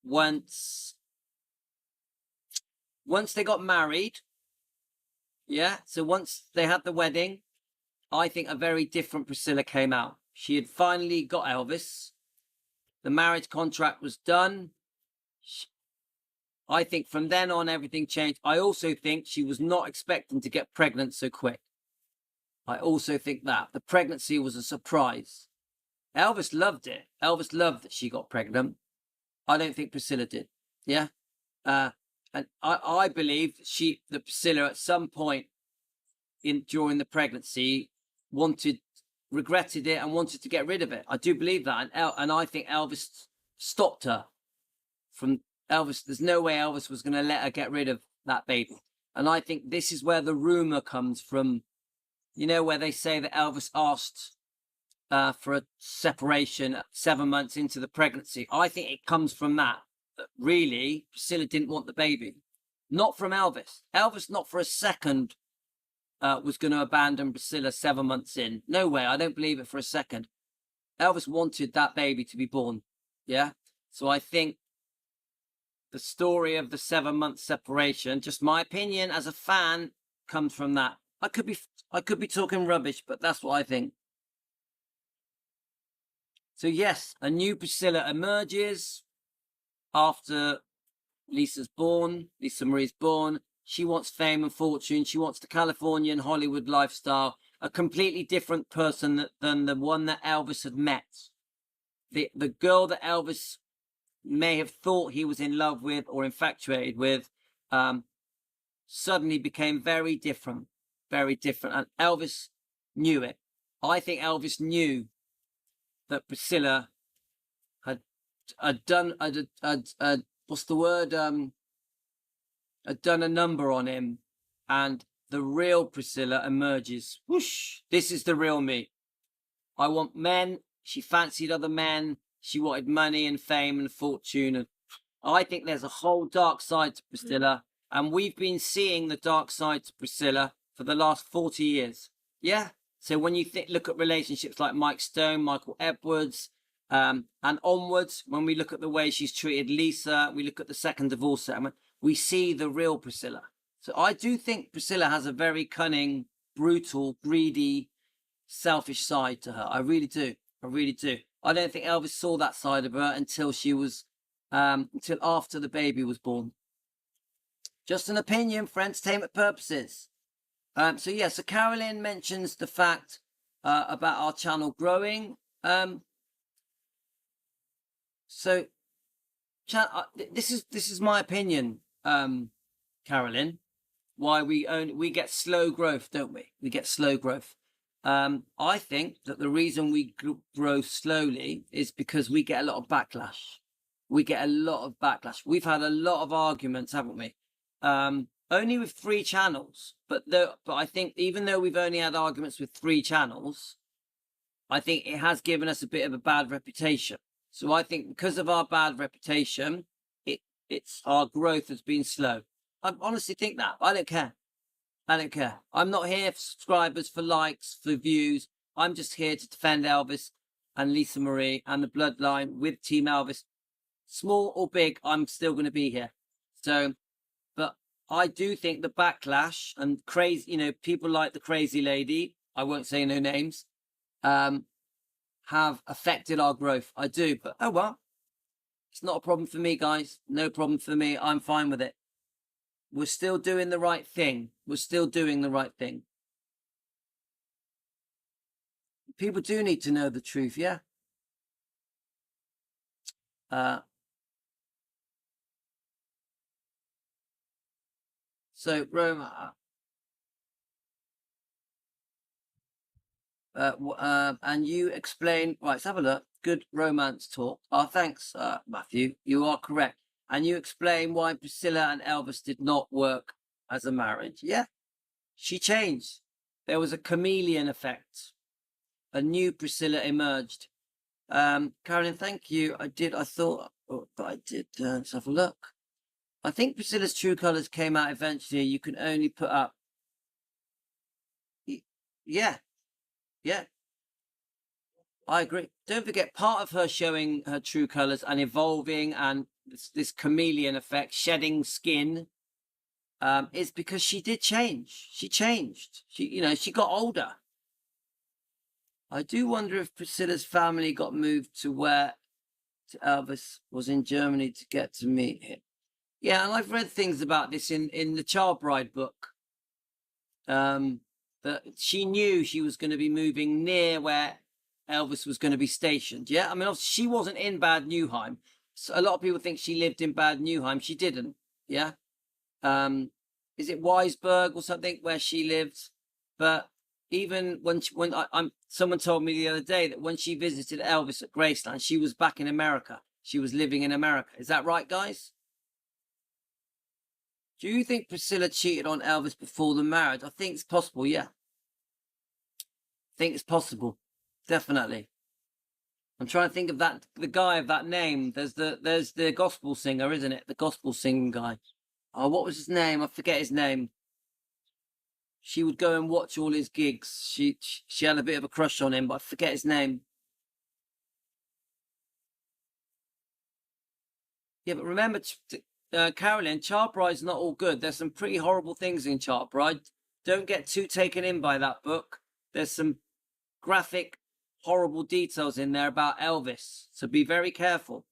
once they got married. Yeah. So once they had the wedding, I think a very different Priscilla came out. She had finally got Elvis. The marriage contract was done. I think from then on, everything changed. I also think she was not expecting to get pregnant so quick. I also think that the pregnancy was a surprise. Elvis loved it. Elvis loved that she got pregnant. I don't think Priscilla did. Yeah. And I believe that Priscilla at some point during the pregnancy regretted it and wanted to get rid of it. I do believe that. And I think Elvis stopped her from Elvis. There's no way Elvis was going to let her get rid of that baby. And I think this is where the rumor comes from, where they say that Elvis asked for a separation 7 months into the pregnancy. I think it comes from that really Priscilla didn't want the baby. Not from Elvis. Elvis not for a second was going to abandon Priscilla 7 months in. No way. I don't believe it for a second. Elvis wanted that baby to be born. Yeah. So I think the story of the 7 month separation, just my opinion as a fan, comes from that. I could be talking rubbish, but that's what I think. So yes, a new Priscilla emerges after Lisa Marie's born. She wants fame and fortune. She wants the Californian Hollywood lifestyle, a completely different person than the one that Elvis had met. The girl that Elvis may have thought he was in love with or infatuated with suddenly became very different. And Elvis knew it. I think Elvis knew that Priscilla had done a number on him, and the real Priscilla emerges. Whoosh! This is the real me. I want men. She fancied other men. She wanted money and fame and fortune. And I think there's a whole dark side to Priscilla, and we've been seeing the dark side to Priscilla for the last 40 years. Yeah. So when you look at relationships like Mike Stone, Michael Edwards, and onwards, when we look at the way she's treated Lisa, we look at the second divorce settlement, we see the real Priscilla. So I do think Priscilla has a very cunning, brutal, greedy, selfish side to her. I really do. I don't think Elvis saw that side of her until until after the baby was born. Just an opinion for entertainment purposes. So Carolyn mentions the fact about our channel growing. This is my opinion, Carolyn. Why we get slow growth, don't we? We get slow growth. I think that the reason we grow slowly is because we get a lot of backlash. We've had a lot of arguments, haven't we? Only with 3 channels, but I think even though we've only had arguments with 3 channels, I think it has given us a bit of a bad reputation. So I think because of our bad reputation, our growth has been slow. I honestly think that. I don't care. I'm not here for subscribers, for likes, for views. I'm just here to defend Elvis and Lisa Marie and the bloodline with Team Elvis. Small or big, I'm still going to be here. So, but I do think the backlash and crazy, people like the crazy lady, I won't say no names, have affected our growth. I do, but oh well. It's not a problem for me, guys. No problem for me. I'm fine with it. We're still doing the right thing. People do need to know the truth, yeah? So, Roma, and you explain, right, let's have a look. Good romance talk. Oh, thanks, Matthew. You are correct. And you explain why Priscilla and Elvis did not work as a marriage. Yeah. She changed. There was a chameleon effect. A new Priscilla emerged. Carolyn, thank you. I thought, but I did. Let's have a look. I think Priscilla's true colours came out eventually. You can only put up. Yeah. I agree. Don't forget, part of her showing her true colours and evolving and this chameleon effect, shedding skin, is because she did change. She changed. She got older. I do wonder if Priscilla's family got moved to where Elvis was in Germany to get to meet him. Yeah, and I've read things about this in the Child Bride book. That she knew she was going to be moving near where Elvis was going to be stationed. Yeah, I mean, obviously she wasn't in Bad Neuheim. So a lot of people think she lived in Bad Neuheim. She didn't. Yeah. Is it Weisberg or something where she lived? But even when someone told me the other day that when she visited Elvis at Graceland, she was back in America. She was living in America. Is that right, guys? Do you think Priscilla cheated on Elvis before the marriage? I think it's possible, yeah. I think it's possible. Definitely. I'm trying to think of the guy of that name. There's the gospel singer, isn't it? The gospel singing guy. Oh, what was his name? I forget his name. She would go and watch all his gigs. She had a bit of a crush on him, but I forget his name. Yeah, but remember, Carolyn, Child Bride's not all good. There's some pretty horrible things in Child Bride. Don't get too taken in by that book. There's some graphic, horrible details in there about Elvis. So be very careful.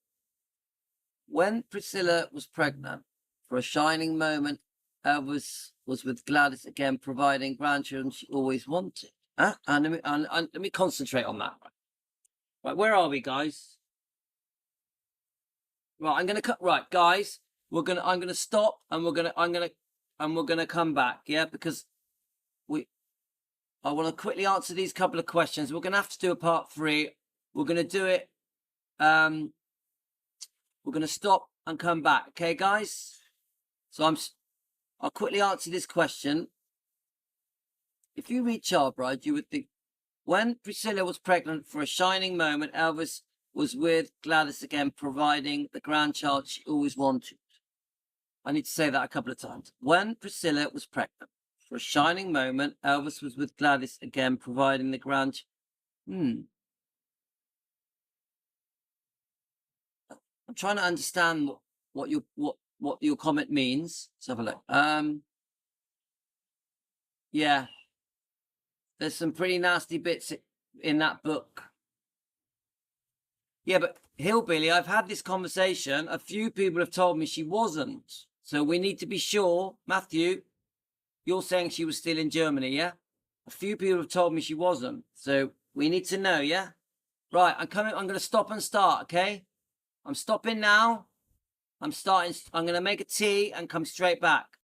When Priscilla was pregnant, for a shining moment, Elvis was with Gladys again, providing grandchildren she always wanted. And let me concentrate on that. Right, where are we, guys? Right, I'm gonna cut. Right, guys, I'm gonna stop, and we're gonna come back. Yeah, because I want to quickly answer these couple of questions. We're gonna have to do a part 3. We're gonna do it. We're gonna stop and come back. Okay, guys. So I'll quickly answer this question. If you read Child Bride, you would think, when Priscilla was pregnant, for a shining moment, Elvis was with Gladys again, providing the grandchild she always wanted. I need to say that a couple of times. When Priscilla was pregnant, for a shining moment, Elvis was with Gladys again, providing the grandchild. I'm trying to understand what your comment means. Let's have a look. Yeah, there's some pretty nasty bits in that book. Yeah, but Hillbilly, I've had this conversation. A few people have told me she wasn't. So we need to be sure. Matthew, you're saying she was still in Germany, yeah? A few people have told me she wasn't. So we need to know, yeah? Right, I'm going to stop and start, okay? I'm stopping now. I'm going to make a tea and come straight back.